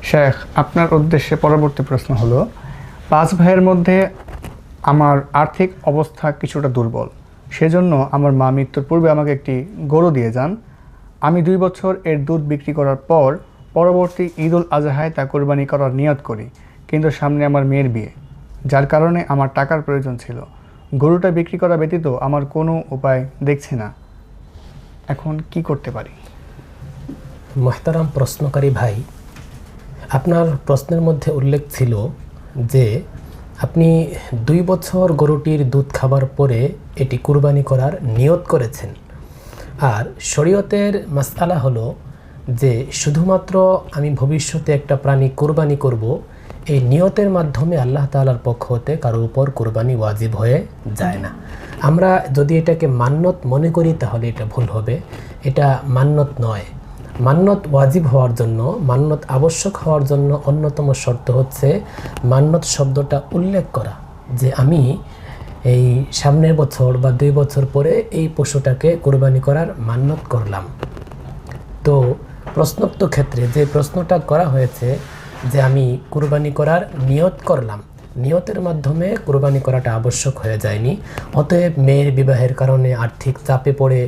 শেখ, আপনার উদ্দেশ্যে পরবর্তী প্রশ্ন হলো, 5 ভাইয়ের মধ্যে আমার আর্থিক অবস্থা কিছুটা দুর্বল। সেজন্য আমার মা মৃত্যুর পূর্বে আমাকে একটি গরু দিয়ে যান। আমি 2 বছর এর দুধ বিক্রি করার পর পরবর্তী ঈদ উল আজহায় তা কোরবানি করার নিয়ত করি, কিন্তু সামনে আমার মেয়ের বিয়ে, যার কারণে আমার টাকার প্রয়োজন ছিল। গরুটা বিক্রি করা ব্যতীত আমার কোনো উপায় দেখছি না, এখন কি করতে পারি? মোহতারাম প্রশ্নকারী ভাই, আপনার প্রশ্নের মধ্যে উল্লেখ ছিল যে আপনি 2 বছর গরুটির দুধ খাবার পরে এটি কুরবানি করার নিয়ত করেছেন। আর শরীয়তের মাসআলা হলো যে শুধুমাত্র আমি ভবিষ্যতে একটা প্রাণী কুরবানি করব, এই নিয়তের মাধ্যমে আল্লাহ তাআলার পক্ষ হতে কারোর উপর কুরবানি ওয়াজিব হয়ে যায় না। আমরা যদি এটাকে মান্নত মনে করি তাহলে এটা ভুল হবে। এটা মান্নত নয়। মান্নত ওয়াজিব হওয়ার জন্য, মান্নত আবশ্যক হওয়ার জন্য অন্যতম শর্ত হচ্ছে মান্নত শব্দটা উল্লেখ করা, যে আমি এই সামনের বছর বা 2 বছর পরে এই পশুটাকে কোরবানি করার মান্নত করলাম। তো প্রশ্নোক্ত ক্ষেত্রে যে প্রশ্নটা করা হয়েছে যে আমি কুরবানি করার নিয়ত করলাম, নিয়তের মাধ্যমে কুরবানি করাটা আবশ্যক হয়ে যায়নি। অতএব মেয়ের বিবাহের কারণে আর্থিক চাপে পড়ে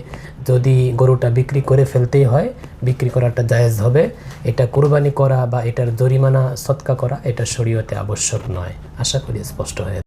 যদি গরুটা বিক্রি করে ফেলতেই হয়, বিক্রি করাটা জায়েজ হবে। এটা কুরবানি করা বা এটার জরিমানা সদকা করা এটা শরীয়তে আবশ্যক নয়। আশা করি স্পষ্ট হয়ে